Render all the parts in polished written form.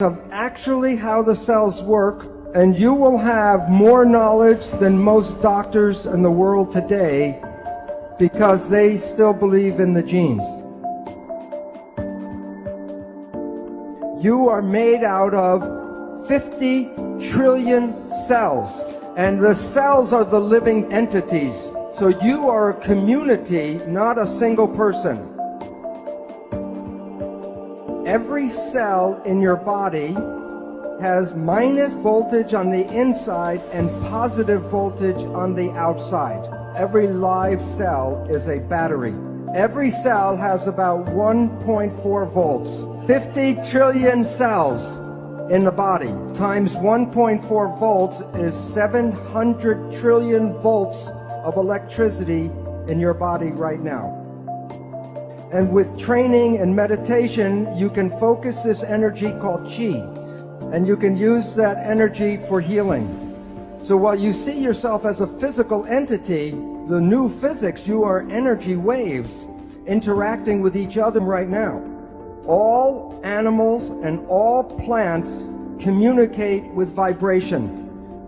of actually how the cells work, and you will have more knowledge than most doctors in the world today because they still believe in the genes. You are made out of 50 trillion cells, and the cells are the living entities. So you are a community, not a single person. Every cell in your body has minus voltage on the inside and positive voltage on the outside. Every live cell is a battery. Every cell has about 1.4 volts. 50 trillion cells in the body times 1.4 volts is 700 trillion volts of electricity in your body right now. And with training and meditation, you can focus this energy called chi, and you can use that energy for healing. So while you see yourself as a physical entity, the new physics, you are energy waves interacting with each other right now. All animals and all plants communicate with vibration.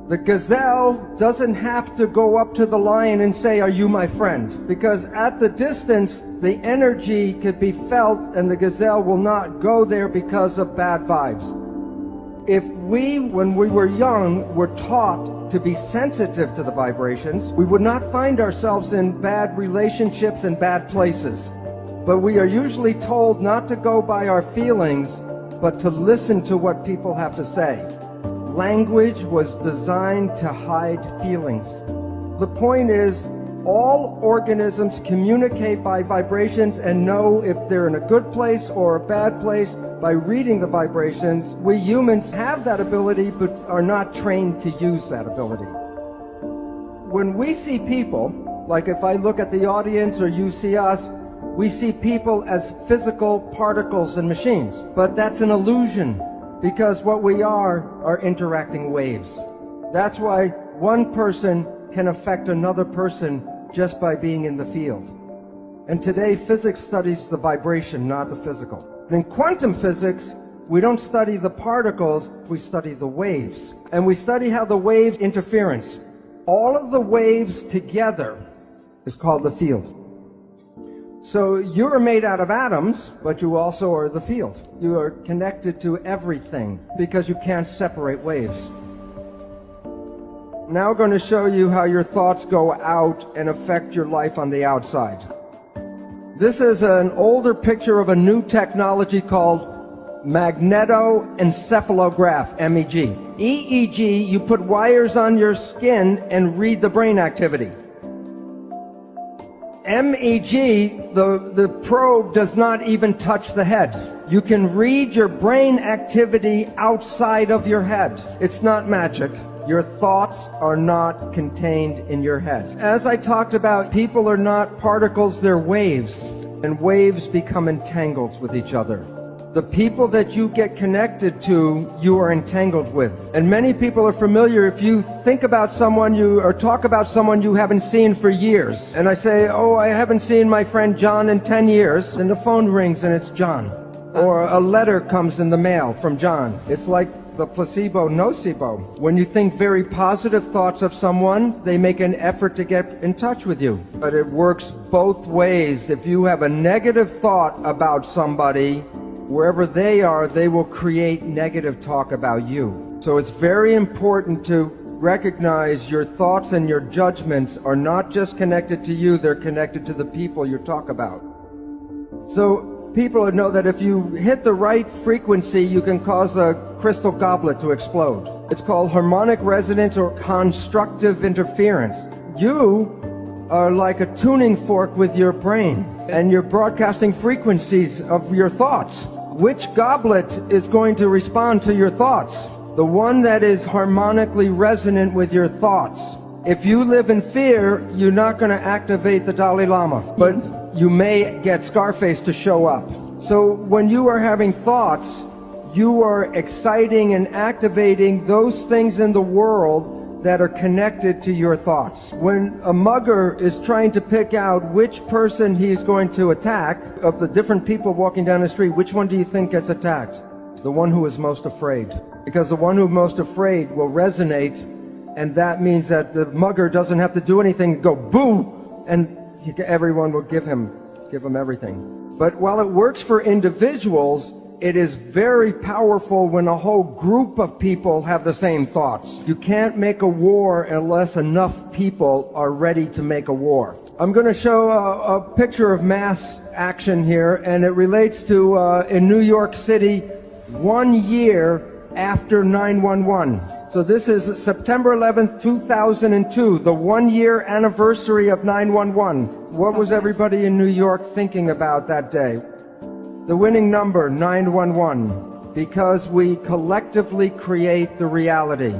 The gazelle doesn't have to go up to the lion and say, "Are you my friend?" Because at the distance, the energy could be felt and the gazelle will not go there because of bad vibes. If we, when we were young, were taught to be sensitive to the vibrations, we would not find ourselves in bad relationships and bad places. But we are usually told not to go by our feelings, but to listen to what people have to say. Language was designed to hide feelings. The point is, all organisms communicate by vibrations and know if they're in a good place or a bad place by reading the vibrations. We humans have that ability but are not trained to use that ability. When we see people, like if I look at the audience or you see us, we see people as physical particles and machines. But that's an illusion, because what we are interacting waves. That's why one person can affect another person just by being in the field. And today, physics studies the vibration, not the physical. In quantum physics, we don't study the particles, we study the waves. And we study how the wave interference. All of the waves together is called the field. So you're made out of atoms, but you also are the field. You are connected to everything because you can't separate waves. Now I'm going to show you how your thoughts go out and affect your life on the outside. This is an older picture of a new technology called magnetoencephalograph, MEG. EEG, you put wires on your skin and read the brain activity. MEG, the probe does not even touch the head. You can read your brain activity outside of your head. It's not magic. Your thoughts are not contained in your head. As I talked about, people are not particles, they're waves. And waves become entangled with each other. The people that you get connected to, you are entangled with. And many people are familiar, if you think about someone or talk about someone you haven't seen for years. And I say, "Oh, I haven't seen my friend John in 10 years. And the phone rings and it's John. Or a letter comes in the mail from John. It's like the placebo, nocebo. When you think very positive thoughts of someone, they make an effort to get in touch with you. But it works both ways. If you have a negative thought about somebody, wherever they are, they will create negative talk about you. So it's very important to recognize your thoughts and your judgments are not just connected to you, they're connected to the people you talk about. So people know that if you hit the right frequency, you can cause a crystal goblet to explode. It's called harmonic resonance or constructive interference. You are like a tuning fork with your brain, and you're broadcasting frequencies of your thoughts. Which goblet is going to respond to your thoughts? The one that is harmonically resonant with your thoughts. If you live in fear, you're not going to activate the Dalai Lama, but you may get Scarface to show up. So when you are having thoughts, you are exciting and activating those things in the world that are connected to your thoughts. When a mugger is trying to pick out which person he's going to attack, of the different people walking down the street, which one do you think gets attacked? The one who is most afraid. Because the one who is most afraid will resonate, and that means that the mugger doesn't have to do anything, go boo, and everyone will give him everything. But while it works for individuals, it is very powerful when a whole group of people have the same thoughts. You can't make a war unless enough people are ready to make a war. I'm going to show a picture of mass action here, and it relates to in New York City 1 year after 9/11. So this is September 11th, 2002, the 1-year anniversary of 9/11. What was everybody in New York thinking about that day? The winning number, 911, because we collectively create the reality.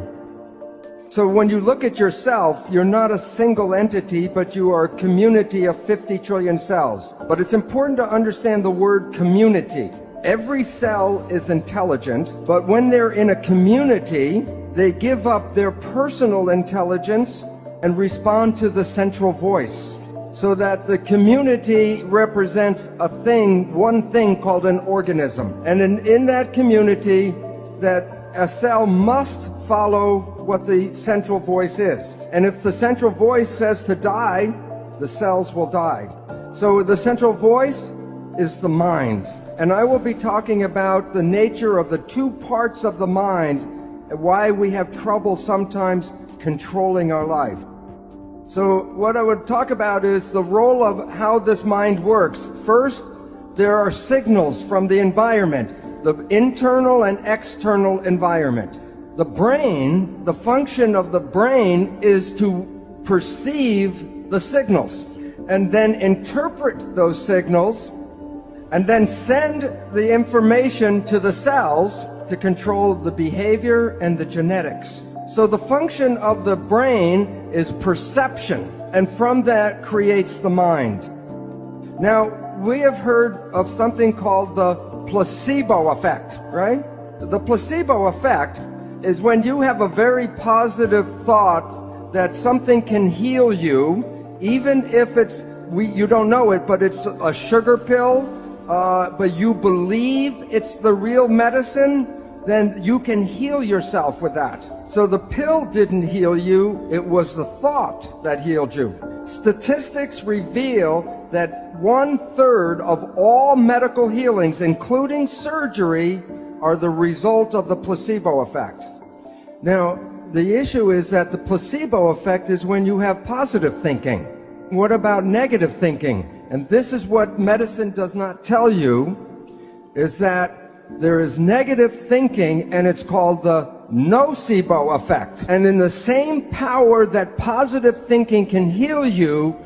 So when you look at yourself, you're not a single entity, but you are a community of 50 trillion cells. But it's important to understand the word community. Every cell is intelligent, but when they're in a community, they give up their personal intelligence and respond to the central voice. So that the community represents a thing, one thing called an organism. And in that community, that a cell must follow what the central voice is. And if the central voice says to die, the cells will die. So the central voice is the mind. And I will be talking about the nature of the two parts of the mind and why we have trouble sometimes controlling our life. So what I would talk about is the role of how this mind works. First, there are signals from the environment, the internal and external environment. The brain, the function of the brain is to perceive the signals and then interpret those signals and then send the information to the cells to control the behavior and the genetics. So the function of the brain is perception, and from that creates the mind. Now, we have heard of something called the placebo effect, right? The placebo effect is when you have a very positive thought that something can heal you, even if you don't know it, but it's a sugar pill, but you believe it's the real medicine, then you can heal yourself with that. So the pill didn't heal you, it was the thought that healed you. Statistics reveal that 1/3 of all medical healings, including surgery, are the result of the placebo effect. Now, the issue is that the placebo effect is when you have positive thinking. What about negative thinking? And this is what medicine does not tell you, is that there is negative thinking, and it's called the nocebo effect. And in the same power that positive thinking can heal you,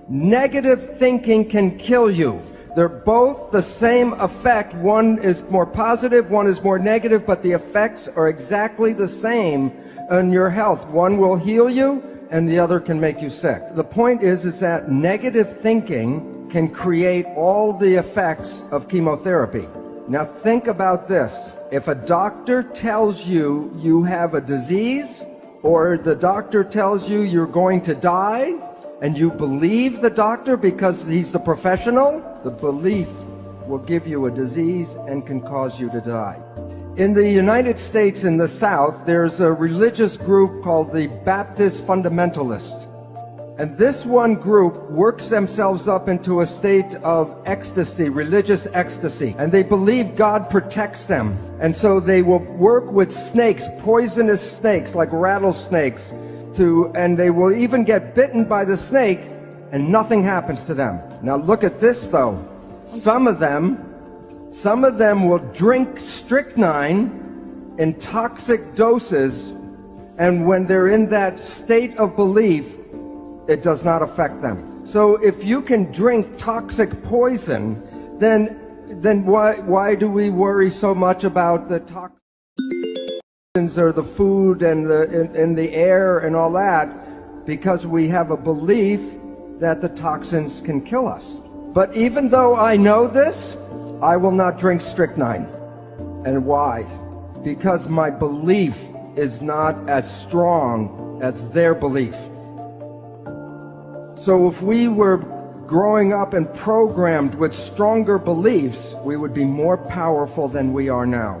negative thinking can kill you. They're both the same effect. One is more positive, one is more negative, but the effects are exactly the same on your health. One will heal you, and the other can make you sick. The point is that negative thinking can create all the effects of chemotherapy. Now think about this. If a doctor tells you you have a disease, or the doctor tells you you're going to die, and you believe the doctor because he's the professional, the belief will give you a disease and can cause you to die. In the United States, in the South, there's a religious group called the Baptist Fundamentalists. And this one group works themselves up into a state of ecstasy, religious ecstasy. And they believe God protects them. And so they will work with snakes, poisonous snakes like rattlesnakes, and they will even get bitten by the snake and nothing happens to them. Now look at this though. Some of them will drink strychnine in toxic doses, and when they're in that state of belief, it does not affect them. So if you can drink toxic poison, then why do we worry so much about the toxins or the food and the air and all that? Because we have a belief that the toxins can kill us. But even though I know this, I will not drink strychnine. And why? Because my belief is not as strong as their belief. So if we were growing up and programmed with stronger beliefs, we would be more powerful than we are now.